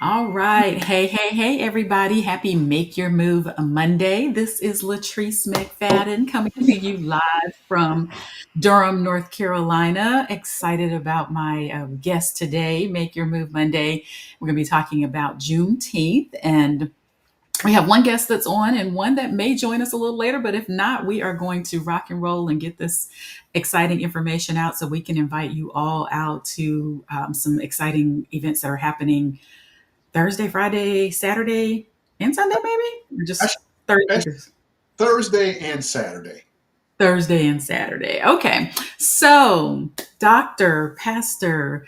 All right. Hey, everybody. Happy Make Your Move Monday. This is Latrice McFadden coming to you live from Durham, North Carolina. Excited about my guest today, Make Your Move Monday. We're going to be talking about Juneteenth, and we have one guest that's on and one that may join us a little later, but if not, we are going to rock and roll and get this exciting information out so we can invite you all out to some exciting events that are happening Thursday, Friday, Saturday, and Sunday, maybe? Or just Actually, Thursday, actually Thursday and Saturday. Thursday and Saturday. Okay. So, Dr. Pastor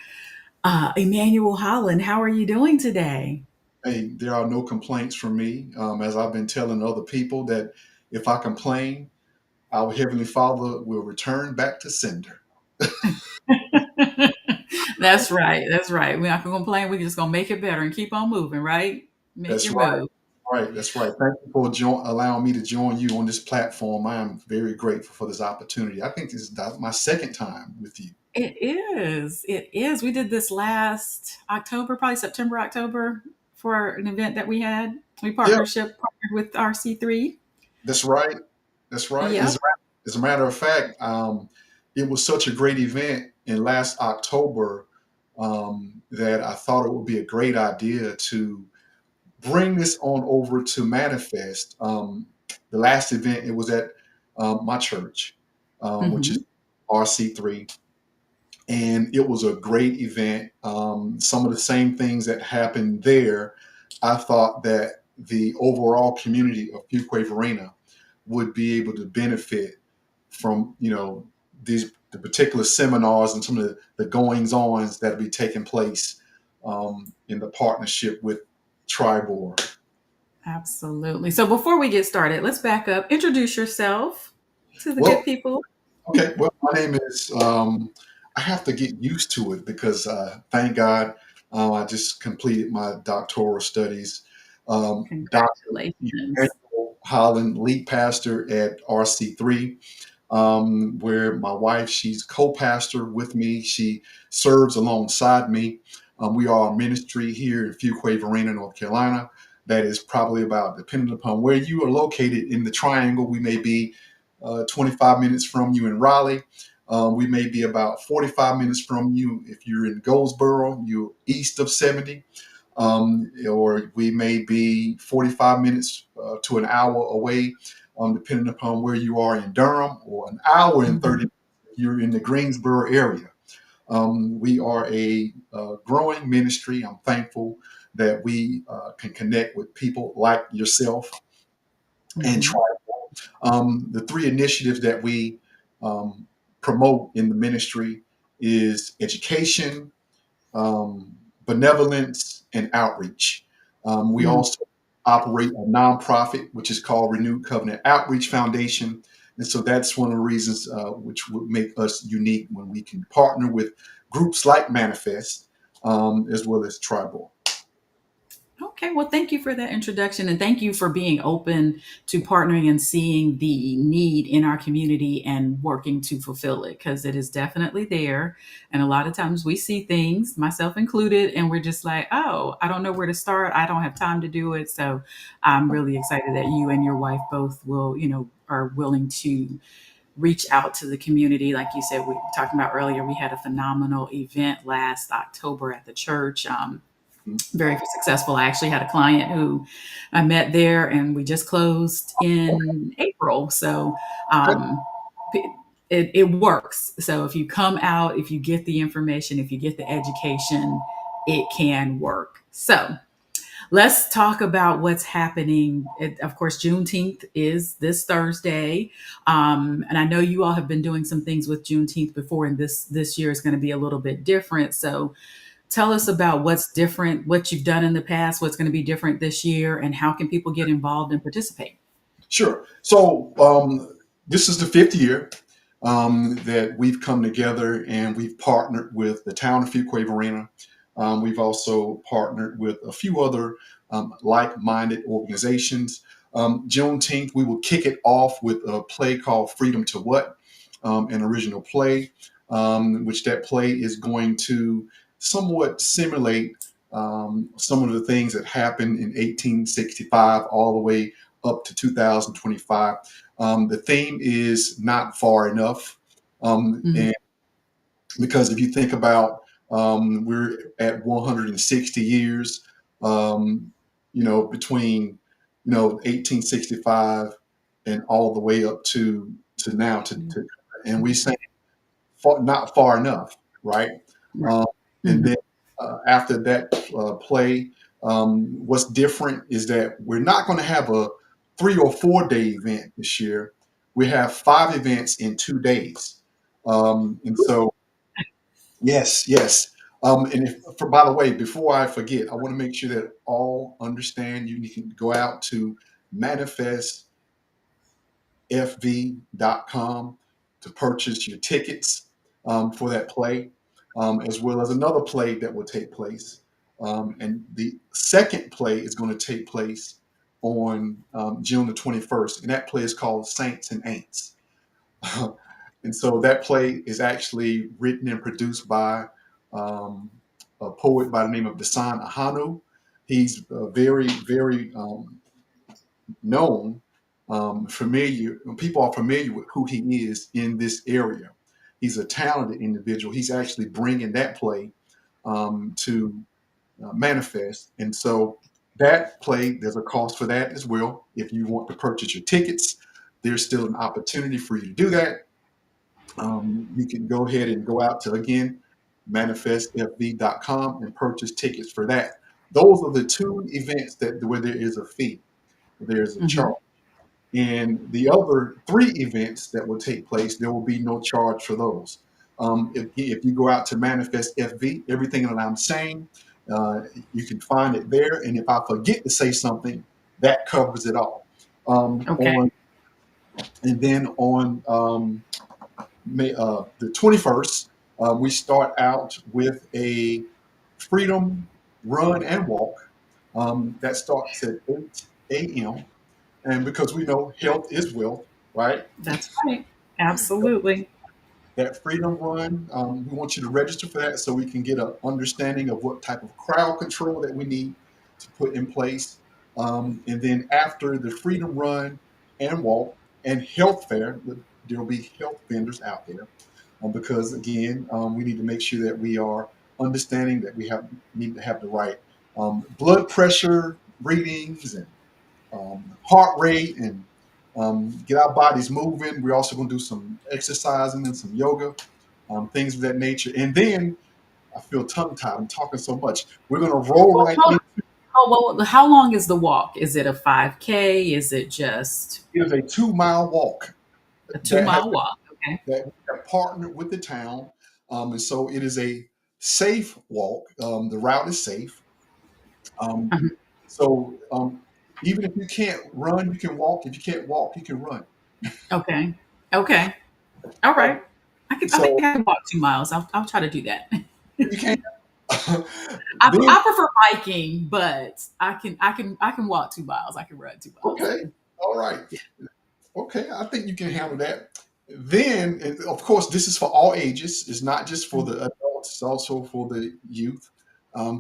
Emmanuel Holland, how are you doing today? Hey, there are no complaints from me. As I've been telling other people that if I complain, our Heavenly Father will return back to sender. That's right. That's right. We're not going to complain. We're just going to make it better and keep on moving, right? Make That's your right. move. Right. That's right. Thank you for allowing me to join you on this platform. I am very grateful for this opportunity. I think this is my second time with you. It is. It is. We did this last October, probably September, October, for an event that we had. We Yep. partnered with RC3. That's right. That's right. Yep. As a matter of fact, it was such a great event in last October that I thought it would be a great idea to bring this on over to Manifest. The last event, it was at my church, which is Hmm. RC3. And it was a great event. Some of the same things that happened there, I thought that the overall community of Fuquay Arena would be able to benefit from, the particular seminars and some of the goings ons that will be taking place in the partnership with Tribor. Absolutely. So before we get started, let's back up. Introduce yourself to the good Well, people. okay. Well, my name is. I have to get used to it because, thank God, I just completed my doctoral studies. Dr. Congratulations. Emmanuel Holland, lead pastor at RC3, where my wife, she's co-pastor with me. She serves alongside me. We are a ministry here in Fuquay Varina, North Carolina. That is probably about, depending upon where you are located in the triangle, we may be 25 minutes from you in Raleigh. We may be about 45 minutes from you if you're in Goldsboro, you're east of 70. Or we may be 45 minutes to an hour away, depending upon where you are in Durham, or an hour and 30 Mhm. minutes if you're in the Greensboro area. We are a growing ministry. I'm thankful that we can connect with people like yourself and try. Mhm. The three initiatives that we um, promote in the ministry is education, benevolence, and outreach. We Mm. also operate a nonprofit, which is called Renewed Covenant Outreach Foundation. And so that's one of the reasons which would make us unique when we can partner with groups like Manifest, as well as Tribal. Okay, well, thank you for that introduction and thank you for being open to partnering and seeing the need in our community and working to fulfill it because it is definitely there. And a lot of times we see things, myself included, and we're just like, oh, I don't know where to start. I don't have time to do it. So I'm really excited that you and your wife both will, are willing to reach out to the community. Like you said, we were talking about earlier, we had a phenomenal event last October at the church. Very successful. I actually had a client who I met there, and we just closed in April. So um, it works. So if you come out, if you get the information, if you get the education, it can work. So let's talk about what's happening. Of course, Juneteenth is this Thursday, and I know you all have been doing some things with Juneteenth before, and this year is going to be a little bit different. So tell us about what's different, what you've done in the past, what's going to be different this year, and how can people get involved and participate? Sure. So this is the fifth year that we've come together and we've partnered with the town of Fuquay Arena. We've also partnered with a few other like-minded organizations. Juneteenth, we will kick it off with a play called Freedom to What, an original play, which that play is going to somewhat simulate some of the things that happened in 1865 all the way up to 2025. The theme is not far enough. Mhm. And because if you think about, we're at 160 years, um, between 1865 and all the way up to now, and we say not far enough, right? Right. Um, and Mhm. then after that play, what's different is that we're not going to have a 3 or 4 day event this year. We have 5 events in 2 days. And so, yes, yes. And by the way, before I forget, I want to make sure that all understand you can go out to manifestfv.com to purchase your tickets for that play, as well as another play that will take place. And the second play is going to take place on June the 21st, and that play is called Saints and Aints. And so that play is actually written and produced by um, a poet by the name of Desan Ahanu. He's very, very known, familiar. People are familiar with who he is in this area. He's a talented individual. He's actually bringing that play to manifest, and so that play, there's a cost for that as well. If you want to purchase your tickets, there's still an opportunity for you to do that. You can go ahead and go out to, again, manifestfv.com and purchase tickets for that. Those are the two events that where there is a fee, there's a charge. Mhm. And the other 3 events that will take place, there will be no charge for those. If you go out to Manifest FV, everything that I'm saying, uh, you can find it there. And if I forget to say something, that covers it all. Okay. On and then on the 21st, we start out with a freedom run and walk that starts at 8 a.m. And because we know health is wealth, right? That's right. Absolutely. That freedom run, we want you to register for that so we can get an understanding of what type of crowd control that we need to put in place. And then after the freedom run and walk and health fair, there will be health vendors out there because again, we need to make sure that we are understanding that we need to have the right blood pressure readings and heart rate and get our bodies moving. We're also going to do some exercising and some yoga, things of that nature. And then I feel tongue tied. I'm talking so much. We're going to roll Well, right in. how long is the walk? Is it a 5K? Is it just It is a 2 mile walk a two that has mile walk? Okay. that we have partnered with the town, and so it is a safe walk. The route is safe. Um, Mhm. so even if you can't run, you can walk. If you can't walk, you can run. Okay. Okay. All Um, right. I think so I can walk 2 miles. I'll try to do that. you can. I, Then I prefer biking, but I can walk 2 miles. I can run 2 miles. okay, all right. Yeah. Okay, I think you can handle that. Then, and of course, this is for all ages. It's not just for the adults; it's also for the youth.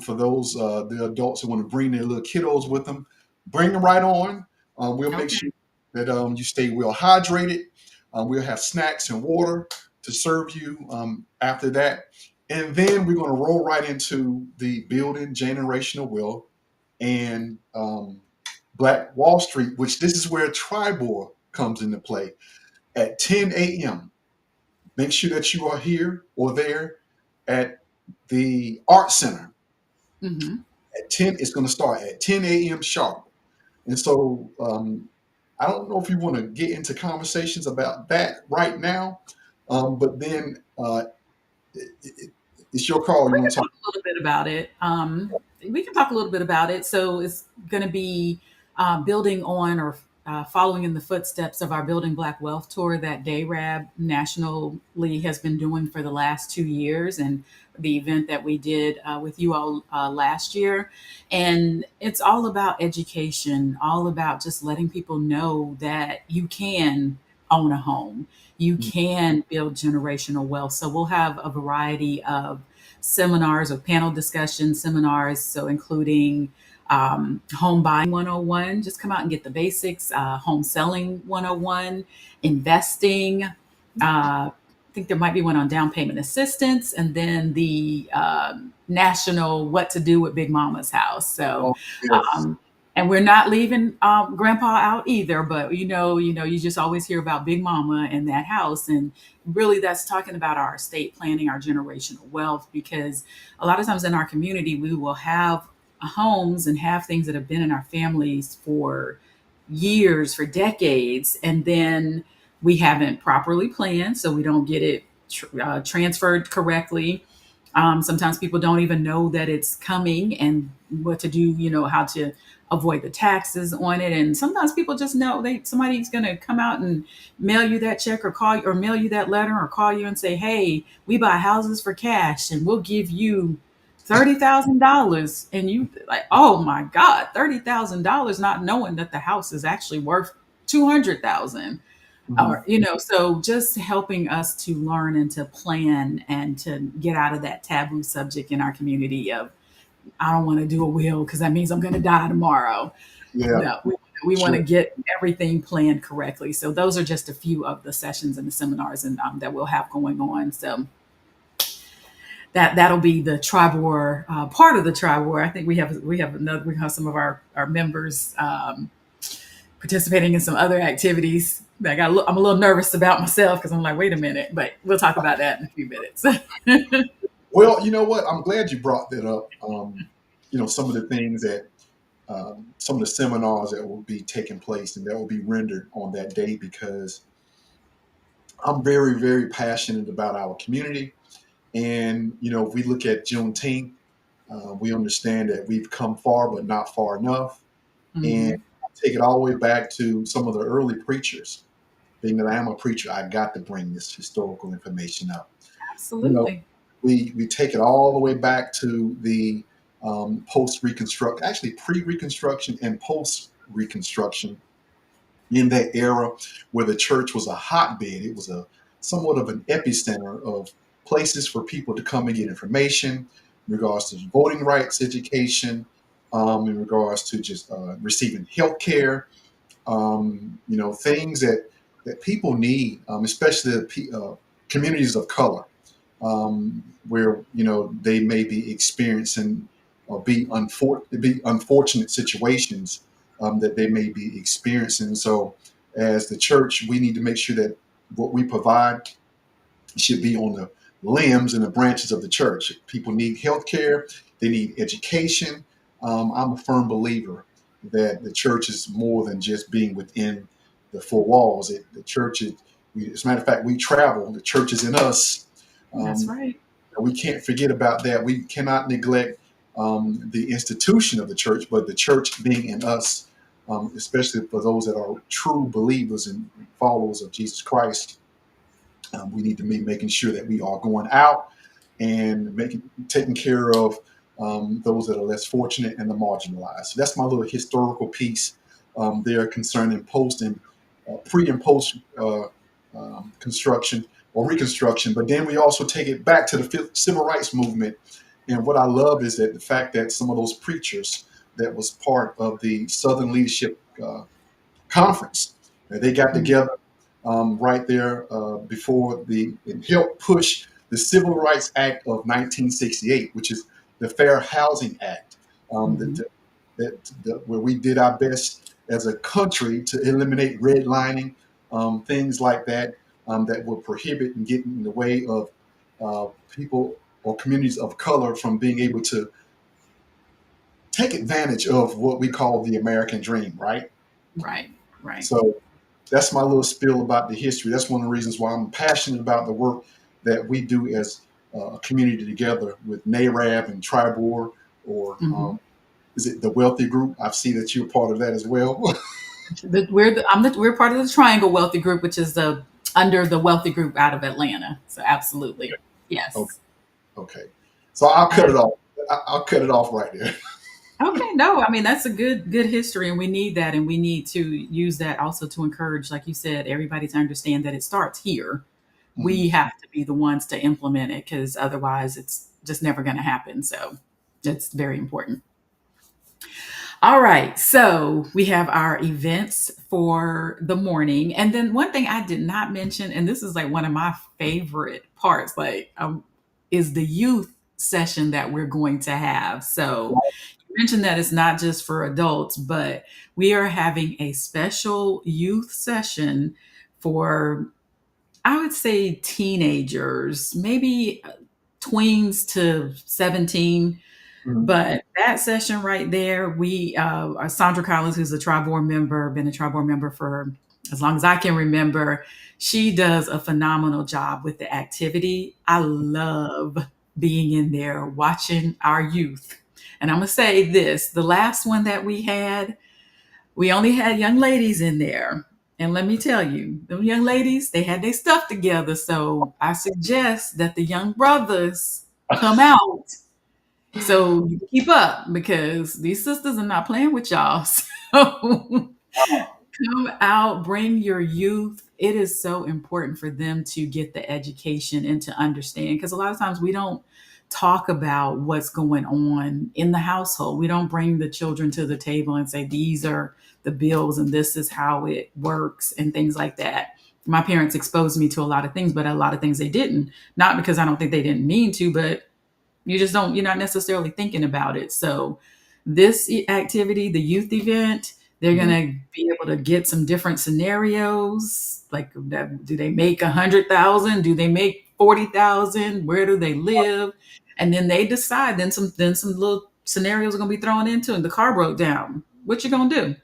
For those the adults who want to bring their little kiddos with them, bring them right on. We'll make Okay. sure that you stay well hydrated. We'll have snacks and water to serve you after that, and then we're going to roll right into the building generational wealth and Black Wall Street, which this is where Tribor comes into play at 10 a.m. Make sure that you are here or there at the Art Center Hmm. at 10. It's going to start at 10 a.m. sharp. And so I don't know if you want to get into conversations about that right now, but then it's your call. You We want can to talk? talk a little bit about it. We can talk a little bit about it. So it's going to be building on or following in the footsteps of our Building Black Wealth tour that DARAB nationally has been doing for the last 2 years, and the event that we did with you all last year. And it's all about education, all about just letting people know that you can own a home, you can build generational wealth. So we'll have a variety of seminars or panel discussion seminars, so including home buying 101, just come out and get the basics, home selling 101, investing. I think there might be one on down payment assistance, and then the national what to do with Big Mama's house. So, Oh, yes. um, and we're not leaving Grandpa out either. But you just always hear about Big Mama and that house, and really that's talking about our estate planning, our generational wealth, because a lot of times in our community we will have homes and have things that have been in our families for years, for decades, and then we haven't properly planned, so we don't get it transferred correctly. Sometimes people don't even know that it's coming and what to do, how to avoid the taxes on it. And sometimes people just know somebody's going to come out and mail you that check or call you or mail you that letter or call you and say, "Hey, we buy houses for cash and we'll give you $30,000." And you like, "Oh my God, $30,000," not knowing that the house is actually worth 200,000. Or, Mhm. so just helping us to learn and to plan and to get out of that taboo subject in our community of, I don't want to do a will because that means I'm going to die tomorrow. Yeah, No, we want to sure. get everything planned correctly. So those are just a few of the sessions and the seminars and that we'll have going on. So that'll be the Tribor part of the Tribor. I think we have some of our members participating in some other activities that I'm a little nervous about myself because I'm like, wait a minute, but we'll talk about that in a few minutes. Well, you know what? I'm glad you brought that up. Some of the things that some of the seminars that will be taking place and that will be rendered on that day, because I'm very, very passionate about our community. And, if we look at Juneteenth, we understand that we've come far, but not far enough. And Hmm. I take it all the way back to some of the early preachers. Being that I am a preacher, I got to bring this historical information up. You know, Absolutely. we take it all the way back to the post Reconstruction, actually pre Reconstruction and post Reconstruction, in that era where the church was a hotbed. It was a somewhat of an epicenter of places for people to come and get information in regards to voting rights, education, in regards to just receiving health care, things that people need, especially communities of color, where they may be experiencing or be unfortunate situations that they may be experiencing. So, as the church, we need to make sure that what we provide should be on the limbs and the branches of the church. People need health care, they need education. I'm a firm believer that the church is more than just being within the four walls. The church is, as a matter of fact, we travel, the church is in us. That's Um, right. we can't forget about that. We cannot neglect the institution of the church, but the church being in us, especially for those that are true believers and followers of Jesus Christ. We need to be making sure that we are going out and taking care of those that are less fortunate and the marginalized. So that's my little historical piece there concerning post and pre and post construction or reconstruction. But then we also take it back to the civil rights movement. And what I love is that the fact that some of those preachers that was part of the Southern Leadership Conference, they got Mm. together right there before it helped push the Civil Rights Act of 1968, which is the Fair Housing Act, Hmm. where we did our best as a country to eliminate redlining, things like that, that will prohibit and get in the way of people or communities of color from being able to take advantage of what we call the American dream, right? Right. Right. So that's my little spiel about the history. That's one of the reasons why I'm passionate about the work that we do as a community together with NARAB and Tribor, or Hmm. is it the Wealthy Group? I see that you're part of that as well. We're part of the Triangle Wealthy Group, which is the under the Wealthy Group out of Atlanta. So absolutely, Okay, yes. okay. So I'll cut Yeah. it off. I'll cut it off right there. Okay, no, I mean that's a good history, and we need that, and we need to use that also to encourage, like you said, everybody to understand that it starts here. Mhm. We have to be the ones to implement it because otherwise it's just never going to happen. So it's very important. All right. So we have our events for the morning. And then one thing I did not mention, and this is like one of my favorite parts, is the youth session that we're going to have. So you mentioned that it's not just for adults, but we are having a special youth session for, I would say, teenagers, maybe tweens to 17, Mhm. but that session right there, Sandra Collins, who's a Tri-Board member, been a Tri-Board member for as long as I can remember, she does a phenomenal job with the activity. I love being in there watching our youth. And I'm going to say this, the last one that we only had young ladies in there. And let me tell you, them young ladies, they had their stuff together. So I suggest that the young brothers come out so you keep up because these sisters are not playing with y'all. So come out, bring your youth. It is so important for them to get the education and to understand because a lot of times we don't talk about what's going on in the household. We don't bring the children to the table and say, these are the bills and this is how it works and things like that. My parents exposed me to a lot of things, but a lot of things they didn't. Not because I don't think they didn't mean to, but you just don't, you're not necessarily thinking about it. So this activity, the youth event, they're going Mhm. to be able to get some different scenarios. Like, do they make 100,000? Do they make 40,000? Where do they live? And then they decide, then some little scenarios are going to be thrown into and the car broke down. What you going to do?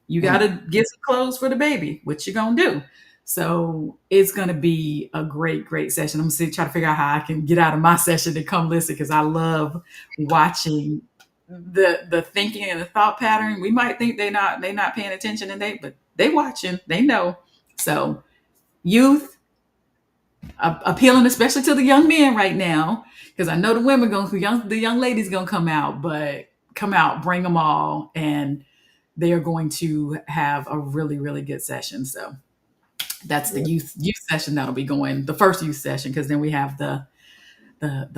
You got Mhm. to get some clothes for the baby. What you gonna do? So it's gonna be a great, great session. I'm gonna try to figure out how I can get out of my session to come listen because I love watching the thinking and the thought pattern. We might think they not paying attention and but they watching. They know. So youth appealing especially to the young men right now because I know the women going the young ladies gonna come out, but come out, bring them all, and they are going to have a really, really good session. So that's the Yeah. youth session that'll be going, the first youth session, because then we have the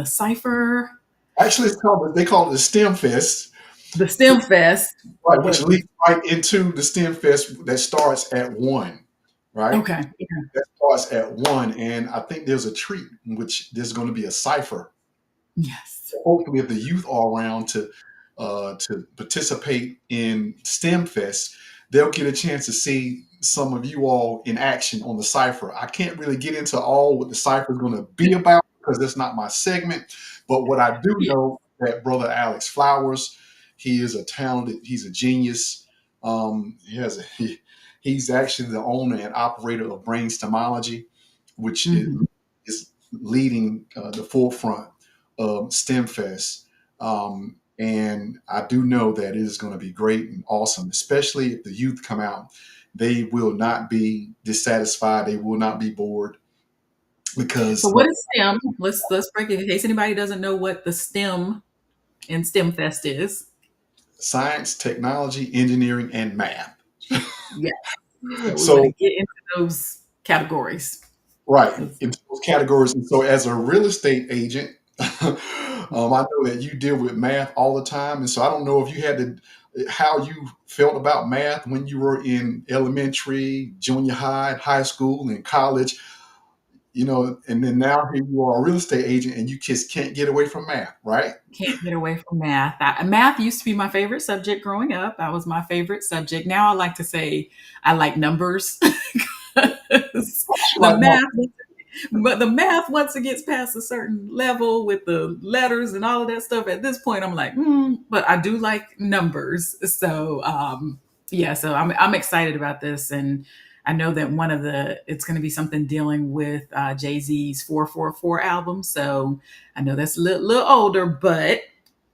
cipher, Actually, they call it the STEM Fest, the STEM fest. right? Which But leads right into the STEM Fest that starts at 1, right? okay, That starts at 1, and I think there's a treat in which there's going to be a cipher. yes, Hopefully, if the youth are around to participate in STEM Fest, they'll get a chance to see some of you all in action on the cipher. I can't really get into all what the cipher is going to be about because that's not my segment. But what I do yeah, know that brother Alex Flowers, he is a talented, he's a genius. He's actually the owner and operator of Brainstemology, which hmm is leading the forefront of STEM Fest. And I do know that it is going to be great and awesome, especially if the youth come out. They will not be dissatisfied. They will not be bored So because what is STEM? Let's break it in case anybody doesn't know what the STEM in STEM fest is. science, technology, engineering, and math. Yeah. So we want to So, get into those categories. right, 'Cause into those categories. And so, as a real estate agent, I know that you deal with math all the time. And so, I don't know if you had how you felt about math when you were in elementary, junior high, high school, and college, and then now here you are a real estate agent and you just can't get away from math, right? can't get away from math. Math used to be my favorite subject growing up. That was my favorite subject. Now I like to say I like numbers. 'Cause the Like, math, but the math once it gets past a certain level with the letters and all of that stuff, at this point I'm like, but I do like numbers. So yeah, so I'm excited about this, and I know that it's going to be something dealing with Jay-Z's 444 album. So I know that's a little older, but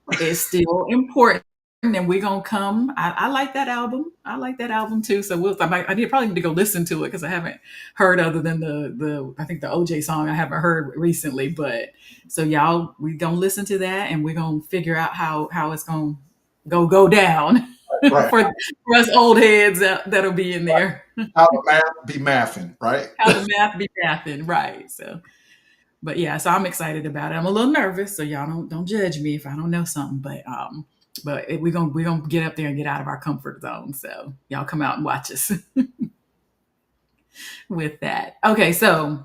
it's still important. And we're gonna come. I like that album. I like that album too. So probably need to go listen to it because I haven't heard other than the I think the OJ song I haven't heard recently. But so y'all, we gonna listen to that and we're gonna figure out how it's gonna go down. Right. For us old heads that'll be in there. How the math be mathing, right? How the math be mathing, right? So, but yeah, so I'm excited about it. I'm a little nervous, so y'all don't judge me if I don't know something. But we're gonna get up there and get out of our comfort zone. So y'all come out and watch us with that. Okay, so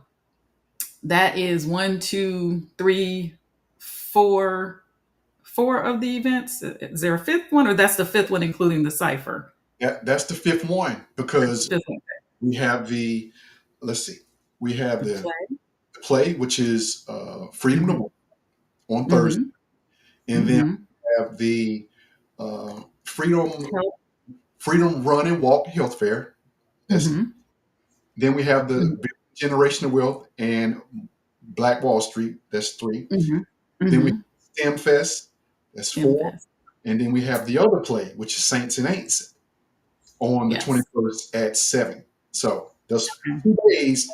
that is one, two, three, four of the events. Is there a fifth one, or that's the fifth one, including the cipher? That's the fifth one because Fifth one. we have the, let's see, we have The the play. play, which is Freedom to Mm-hmm. Move on Thursday. Mm-hmm. And then Mm-hmm. we have the Freedom Help. Run and Walk Health Fair. That's Mm-hmm. Then we have the Generational Wealth and Black Wall Street. That's three. Mm-hmm. Then we Mm-hmm. have STEM Fest. That's STEM four. fest. And then we have the other play, which is Saints and Aints on the Yes. 21st at 7. So those 2 days,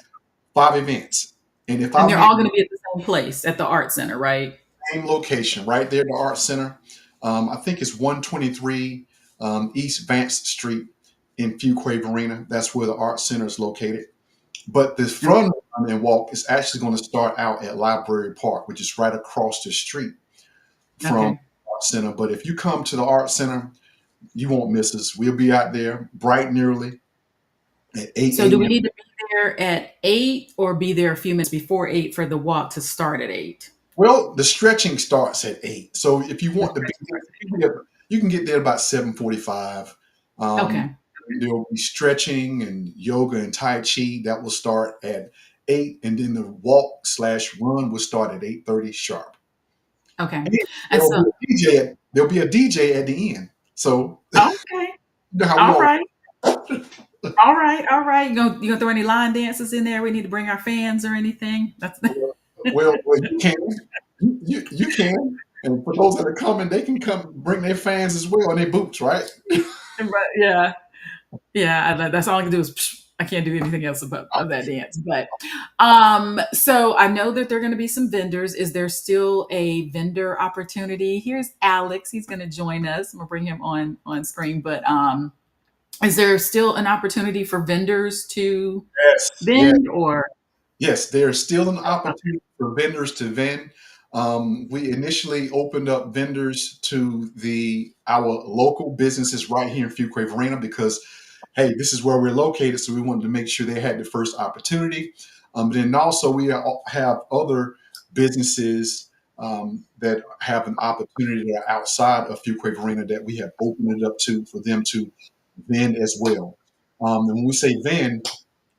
5 events. And if And I they're may, all going to be at the same place at the art center, right? same location, right there at the Art Center. I think it's 123 East Vance Street in Fuquay Arena. That's where the Art Center is located. But the Okay. front run and walk is actually going to start out at Library Park, which is right across the street from Okay. Art Center. But if you come to the Art Center, you won't miss us. We'll be out there bright and early at So do 8 we a.m. need to be there at 8 or be there a few minutes before 8 for the walk to start at 8? Well, the stretching starts at 8. So if you The want to be stretching there, starts you can get there about 7:45. at 8. Um, Okay. there'll be stretching and yoga and Tai Chi that will start at 8, and then the walk slash run will start at 8:30 sharp. Okay. And And so, there'll be a DJ at the end. So okay. you know how we All all right. All right. All right. You gonna throw any line dances in there? We need to bring our fans or anything? That's you can. You can. And for those that are coming, they can come bring their fans as well and their boots, right? Right, yeah. Yeah, that's all I can do is I can't do anything else about of that dance. But so I know that there are going to be some vendors. Is there still a vendor opportunity? Here's Alex. He's going to join us. I'm gonna bring him on screen. But is there still an opportunity for vendors to Yes, yes. vend or Yes, there's still an opportunity for vendors to vend. We initially opened up vendors to the our local businesses right here in Fuquay Arena because, hey, this is where we're located, so we wanted to make sure they had the first opportunity. Then also we have other businesses that have an opportunity that are outside of Fuquay Arena that we have opened it up to for them to vend as well. And when we say vend,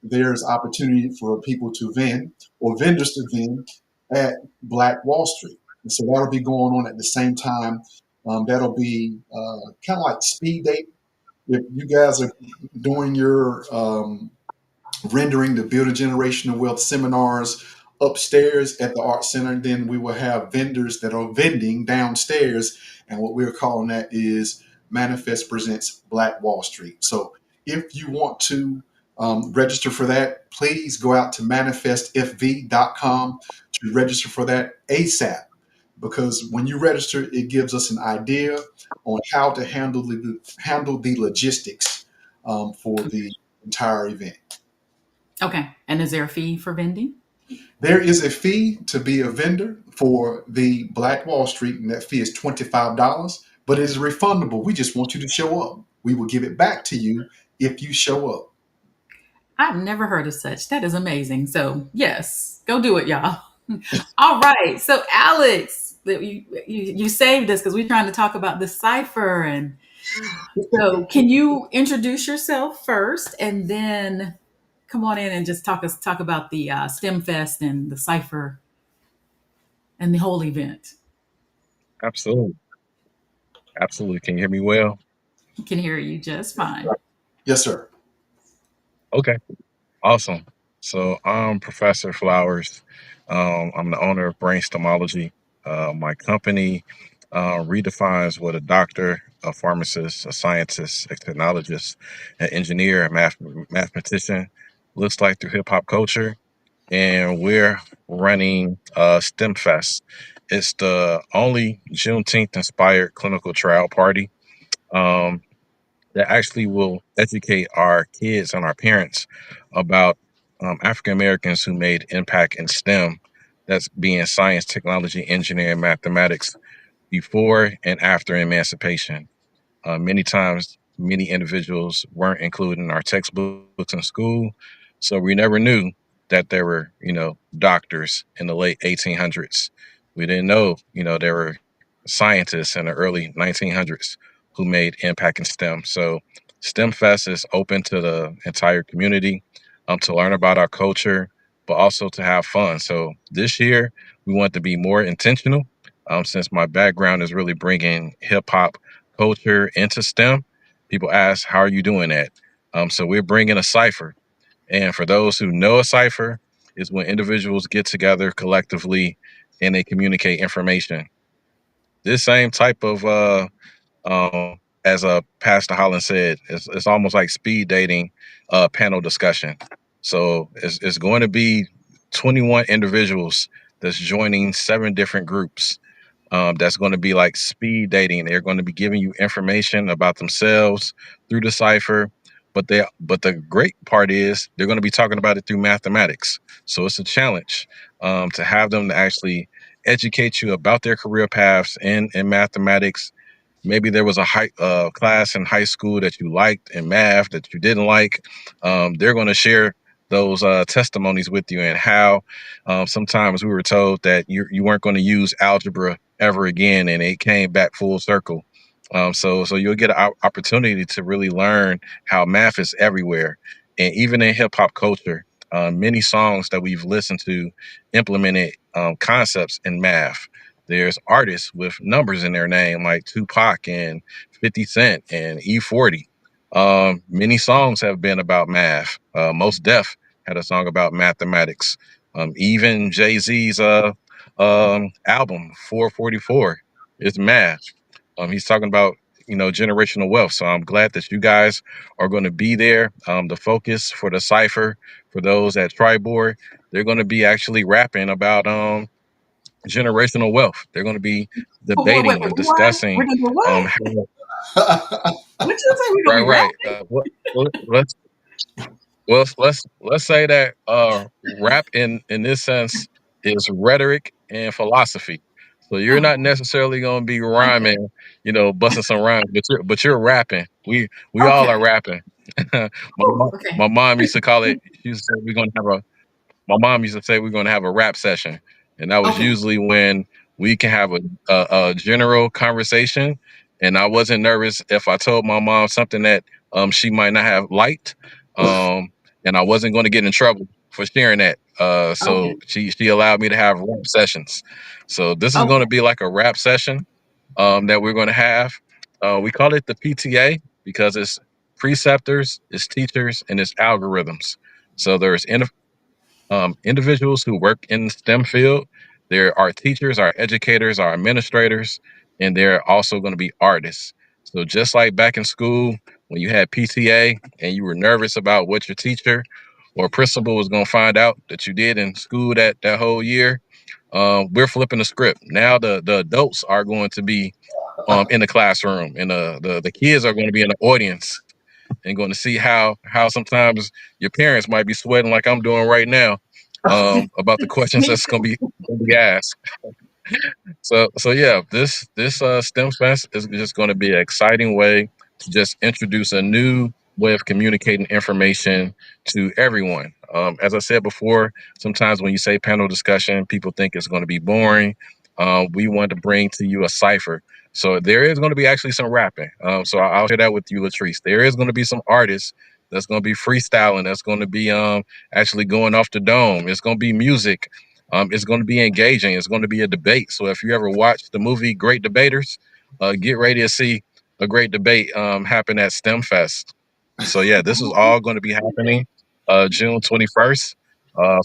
there's opportunity for people to vend or vendors to vend at Black Wall Street. And so that'll be going on at the same time. That'll be kind of like speed date. If you guys are doing your rendering the Build a Generational Wealth seminars upstairs at the Art Center, then we will have vendors that are vending downstairs. And what we're calling that is Manifest Presents Black Wall Street. So if you want to register for that, please go out to manifestfv.com to register for that ASAP. Because when you register, it gives us an idea on how to handle the logistics for the entire event. okay? And is there a fee for vending? There is a fee to be a vendor for the Black Wall Street, and that fee is $25, but it is refundable. We just want you to show up. We will give it back to you if you show up. I've never heard of such. That is amazing. So yes, go do it, y'all. All right. So Alex, you saved us because we're trying to talk about the cipher, and so can you introduce yourself first, and then come on in and just talk about the STEM Fest and the cipher and the whole event. Absolutely. Absolutely. Can you hear me well? I can hear you just fine. Yes, sir. Okay. Awesome. So I'm Professor Flowers. I'm the owner of Brain Stomology. My company redefines what a doctor, a pharmacist, a scientist, a technologist, an engineer, a mathematician looks like through hip hop culture. And we're running STEM Fest. It's the only Juneteenth inspired clinical trial party. Um, that actually will educate our kids and our parents about African Americans who made impact in STEM. That's being science, technology, engineering, mathematics before and after emancipation. Many times, many individuals weren't included in our textbooks in school, so we never knew that there were, doctors in the late 1800s. We didn't know, there were scientists in the early 1900s who made impact in STEM. So, STEM Fest is open to the entire community to learn about our culture, but also to have fun. So, this year, we want to be more intentional since my background is really bringing hip hop culture into STEM. People ask, how are you doing that? So we're bringing a cipher. And for those who know a cipher, is when individuals get together collectively and they communicate information. This same type of, as Pastor Holland said, it's almost like speed dating panel discussion. So it's going to be 21 individuals that's joining 7 different groups that's going to be like speed dating. They're going to be giving you information about themselves through the cipher. But the great part is they're going to be talking about it through mathematics. So it's a challenge to have them to actually educate you about their career paths in mathematics. Maybe there was a class in high school that you liked in math that you didn't like. They're going to share those testimonies with you and how sometimes we were told that you weren't going to use algebra ever again, and it came back full circle. So you'll get an opportunity to really learn how math is everywhere, and even in hip hop culture, many songs that we've listened to implemented concepts in math. There's artists with numbers in their name, like Tupac and 50 Cent and E40. Many songs have been about math. Most Def had a song about mathematics. Even Jay Z's album 444 is math. He's talking about generational wealth. So I'm glad that you guys are going to be there. The focus for the cipher for those at Tribord, they're going to be actually rapping about generational wealth. They're going to be Wait, debating and what? We're discussing gonna do what? how. What you say? We're Right, gonna be right. rapping? Let's let's say that rap in this sense is rhetoric and philosophy. So you're not Oh, necessarily going to be okay, rhyming, busting some rhymes, but you're rapping. We all are okay. rapping. my Oh, mo- okay, my mom used to call it. She used to say we're going to have a my mom used to say we're going to have a rap session, and that was okay, usually when we can have a general conversation. And I wasn't nervous if I told my mom something that she might not have liked, um, and I wasn't going to get in trouble for sharing that. So okay, she allowed me to have rap sessions. So this is going okay, to be like a rap session that we're going to have. We call it the PTA because it's preceptors, it's teachers, and it's algorithms. So there's individuals who work in the STEM field. There are teachers, our educators, our administrators, and they're also going to be artists. So just like back in school, when you had PTA and you were nervous about what your teacher or principal was going to find out that you did in school that whole year, we're flipping the script. Now the adults are going to be in the classroom, and the kids are going to be in the audience and going to see how sometimes your parents might be sweating like I'm doing right now okay. about the questions Me that's too. going to be asked. So yeah, this STEM Fest is just going to be an exciting way to just introduce a new way of communicating information to everyone. As I said before, sometimes when you say panel discussion, people think it's going to be boring. We want to bring to you a cipher. So there is going to be actually some rapping. So I'll share that with you, Latrice. There is going to be some artists that's going to be freestyling. That's going to be actually going off the dome. It's going to be music. It's going to be engaging. It's going to be a debate. So if you ever watch the movie Great Debaters, get ready to see a great debate happen at STEM Fest. So yeah, this is all going to be happening June 21st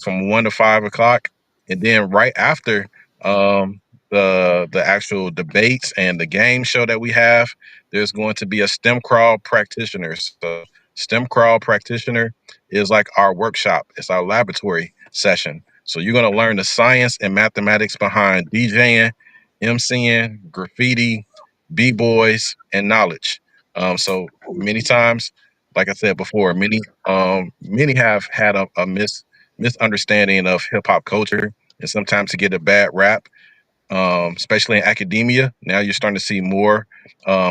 from 1 to 5 o'clock, and then right after um, the actual debates and the game show that we have, there's going to be a STEM crawl practitioner. So STEM crawl practitioner is like our workshop. It's our laboratory session. So you're going to learn the science and mathematics behind DJing, MCing, graffiti, b-boys, and knowledge. So many times, like I said before, many have had a misunderstanding of hip hop culture, and sometimes to get a bad rap, especially in academia. Now you're starting to see more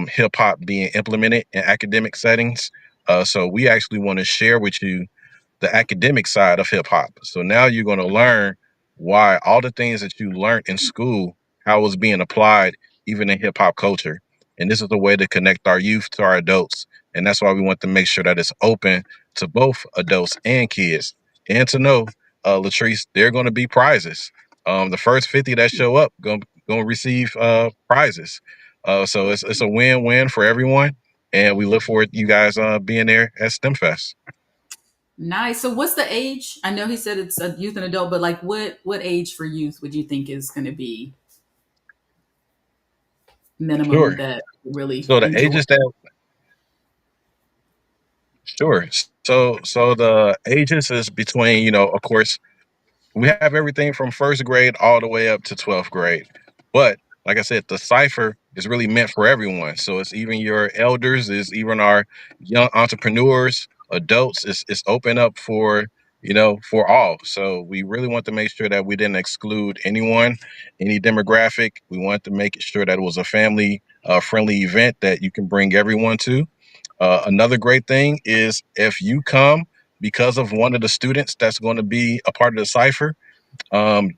hip hop being implemented in academic settings. So we actually want to share with you the academic side of hip hop. So now you're going to learn why all the things that you learned in school, how it was being applied even in hip hop culture. And this is a way to connect our youth to our adults. And that's why we want to make sure that it's open to both adults and kids. And to know, Latrice, there are going to be prizes. The first 50 that show up going to receive prizes. So it's a win-win for everyone. And we look forward to you guys being there at STEMFest. Nice. So what's the age? I know he said it's a youth and adult, but like what age for youth would you think is going to be minimum Sure. that really So the enjoy? ages that sure. So the ages is between, of course, we have everything from first grade all the way up to 12th grade. But like I said, the cipher is really meant for everyone. So it's even your elders, it's even our young entrepreneurs, adults. It's open up for all. So we really want to make sure that we didn't exclude anyone, any demographic. We want to make sure that it was a family friendly event that you can bring everyone to. Another great thing is if you come because of one of the students that's going to be a part of the cipher,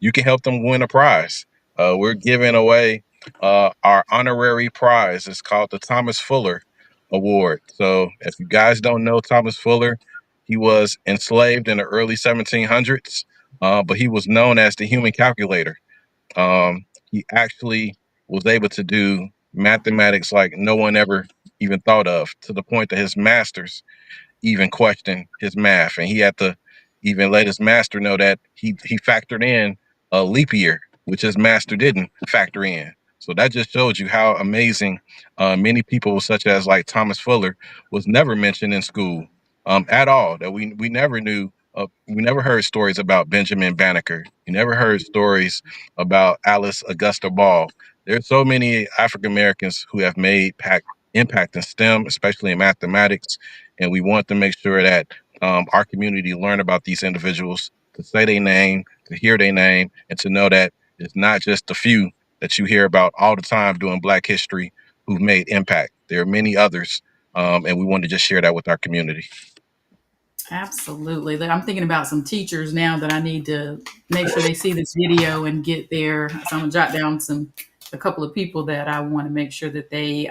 you can help them win a prize. We're giving away our honorary prize. It's called the Thomas Fuller Award. So, if you guys don't know Thomas Fuller, he was enslaved in the early 1700s, but he was known as the human calculator. He actually was able to do mathematics like no one ever even thought of, to the point that his masters even question his math, and he had to even let his master know that he factored in a leap year, which his master didn't factor in. So that just shows you how amazing many people, such as like Thomas Fuller, was never mentioned in school at all. That we never knew. We never heard stories about Benjamin Banneker. We never heard stories about Alice Augusta Ball. There's so many African Americans who have made impact in STEM, especially in mathematics, and we want to make sure that our community learn about these individuals, to say their name, to hear their name, and to know that it's not just the few that you hear about all the time doing Black history who've made impact. There are many others, and we want to just share that with our community. Absolutely. Like, I'm thinking about some teachers now that I need to make sure they see this video and get there. So I'm gonna jot down a couple of people that I want to make sure that they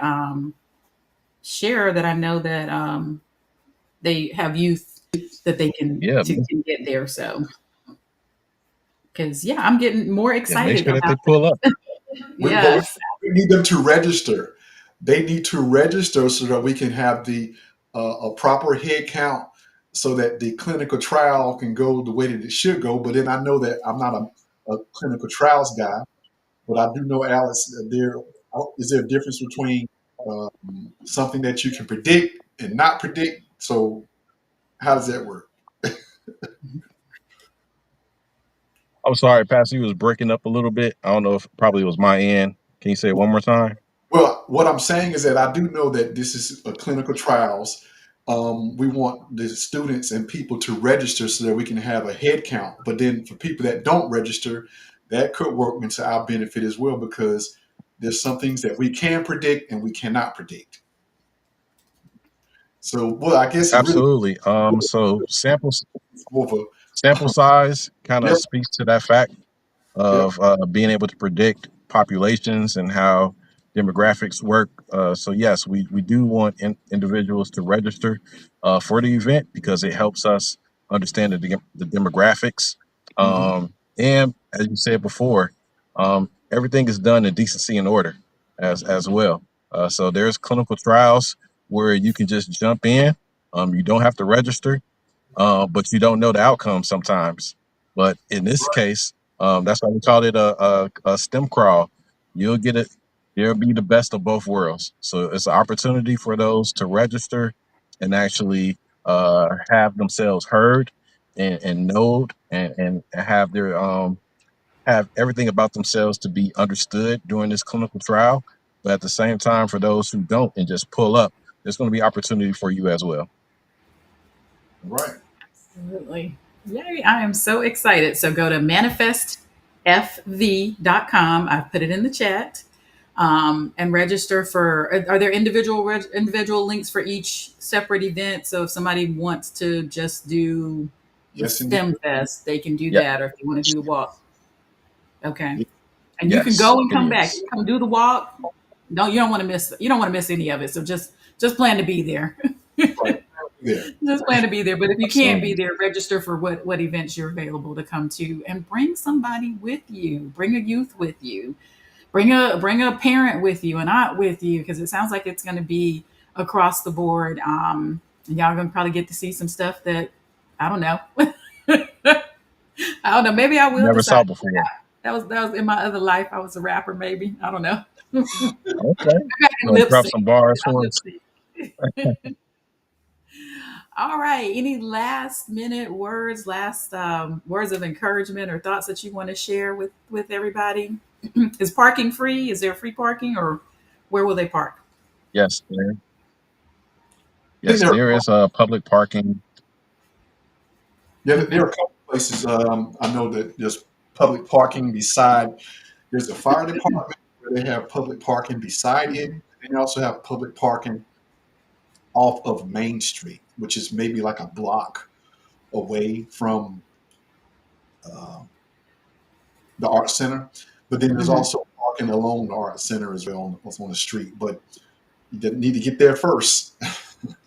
share, that I know that they have youth that they Yeah, can get there. So because yeah, I'm getting more yeah. Make excited sure that they about pull up. But yes. we need them to register. They need to register so that we can have the a proper head count, so that the clinical trial can go the way that it should go. But then I know that I'm not a clinical trials guy, but I do know, Alice, that there is there a difference between something that you can predict and not predict. So how does that work? I'm sorry, Pastor, you was breaking up a little bit. I don't know if probably it was my end. Can you say it one more time? Well, what I'm saying is that I do know that this is a clinical trials. We want the students and people to register so that we can have a head count. But then for people that don't register, that could work into our benefit as well, because there's some things that we can predict and we cannot predict. So, well, I guess it really Absolutely. So over. sample size kind of Yep, speaks to that fact yep. of being able to predict populations and how demographics work. So yes, we do want individuals to register for the event because it helps us understand the demographics. Hmm. And as you said before, everything is done in decency and order as well. So there's clinical trials where you can just jump in. You don't have to register, but you don't know the outcome sometimes. But in this case, that's why we call it a STEM crawl. You'll get it. You'll be the best of both worlds. So it's an opportunity for those to register and actually have themselves heard and know and have their have everything about themselves to be understood during this clinical trial. But at the same time, for those who don't and just pull up, there's going to be opportunity for you as well. All right. Absolutely. Yay. I am so excited. So go to manifestfv.com. I've put it in the chat. And register for, are there individual links for each separate event? So if somebody wants to just do the Yes, indeed. STEM fest, they can do Yep. that. Or if they want to do the walk, okay. And you can Yes, go and it come back. is. You come do the walk. No, you don't want to miss. You don't want to miss any of it. So just plan to be there. Right there. Just plan to be there. But if you can't be Absolutely. there, register for what events you're available to come to, and bring somebody with you. Bring a youth with you. Bring a parent with you, an aunt with you, because it sounds like it's going to be across the board. And y'all gonna probably get to see some stuff that I don't know. I don't know. Maybe I will Never decide. saw before. That was in my other life. I was a rapper. Maybe I don't know. Maybe Okay. I You can want to lip drop sync. some bars I'll for lip us? sync. All right. Any last minute words, last words of encouragement or thoughts that you want to share with everybody? Is parking free? Is there free parking, or where will they park? Yes, I think yes, there is public parking. there are a couple places. I know that there's public parking beside. There's a fire department where they have public parking beside it. And they also have public parking off of Main Street, which is maybe like a block away from uh, the art center. But then there's Mhm. also parking along the art center as well on the street. But you need to get there first.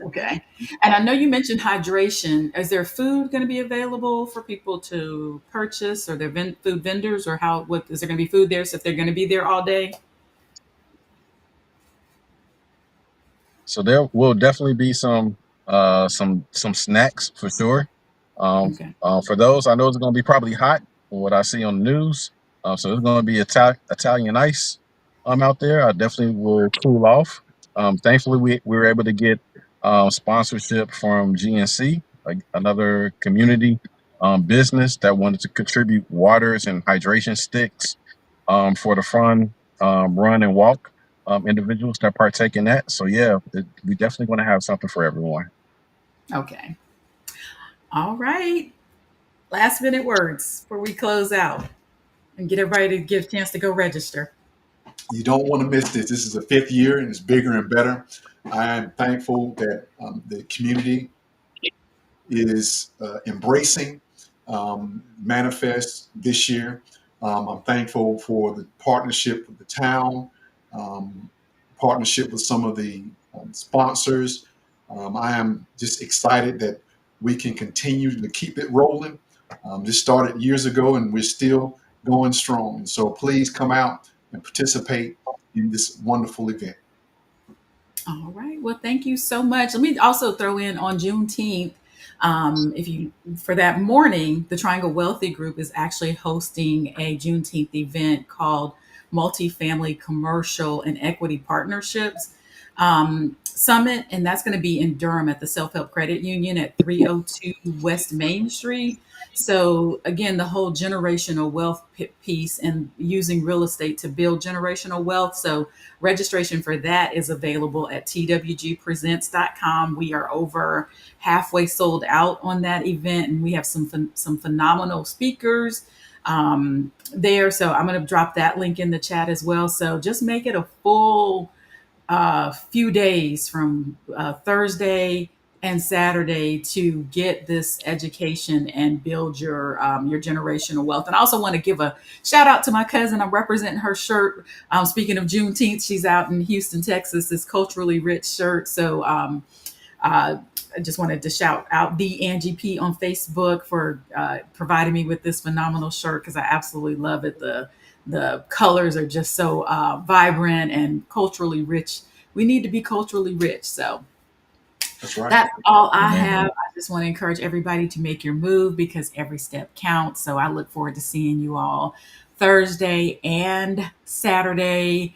Okay. And I know you mentioned hydration. Is there food going to be available for people to purchase, or their food vendors, or how? What is there going to be food there? So if they're going to be there all day, So there will definitely be some snacks for sure. okay. For those, I know it's going to be probably hot from what I see on the news. So it's going to be Italian ice out there. I definitely will cool off. Thankfully, we were able to get sponsorship from GNC, like another community business that wanted to contribute waters and hydration sticks for the fun run and walk individuals that partake in that. So yeah, we definitely going to have something for everyone. Okay. All right. Last minute words before we close out and get everybody to get a chance to go register. You don't want to miss this. This is the fifth year and it's bigger and better. I am thankful that the community is embracing Manifest this year. I'm thankful for the partnership with the town, um, partnership with some of the sponsors. I am just excited that we can continue to keep it rolling. This started years ago and we're still going strong. And so please come out and participate in this wonderful event. All right. Well, thank you so much. Let me also throw in on Juneteenth. If you For that morning, the Triangle Wealthy Group is actually hosting a Juneteenth event called Multifamily Commercial and Equity Partnerships Summit, and that's going to be in Durham at the Self Help Credit Union at 302 West Main Street. So again, the whole generational wealth piece and using real estate to build generational wealth. So registration for that is available at twgpresents.com. We are over halfway sold out on that event, and we have some phenomenal speakers there. So I'm going to drop that link in the chat as well. So just make it a full few days from Thursday and Saturday to get this education and build your generational wealth. And I also want to give a shout out to my cousin. I'm representing her shirt. Speaking of Juneteenth, she's out in Houston, Texas. This culturally rich shirt. So uh, I just wanted to shout out the Angie P on Facebook for providing me with this phenomenal shirt because I absolutely love it. The colors are just so vibrant and culturally rich. We need to be culturally rich. So That's right. that's all I have. Amen. I just want to encourage everybody to make your move because every step counts. So I look forward to seeing you all Thursday and Saturday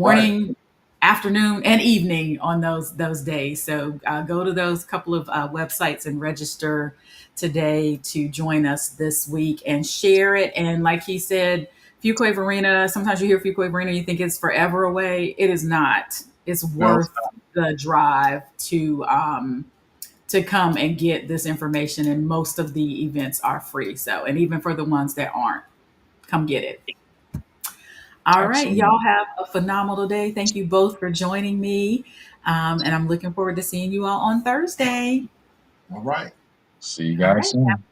All right. morning, afternoon, and evening on those days. So go to those couple of websites and register today to join us this week and share it. And like he said, Fuquay-Varina, sometimes you hear Fuquay-Varina, you think it's forever away. It is not. It's No, worth the drive to come and get this information. And most of the events are free. So, and even for the ones that aren't, come get it. All right. Y'all Absolutely. have a phenomenal day. Thank you both for joining me. And I'm looking forward to seeing you all on Thursday. All right. See you All guys right. soon.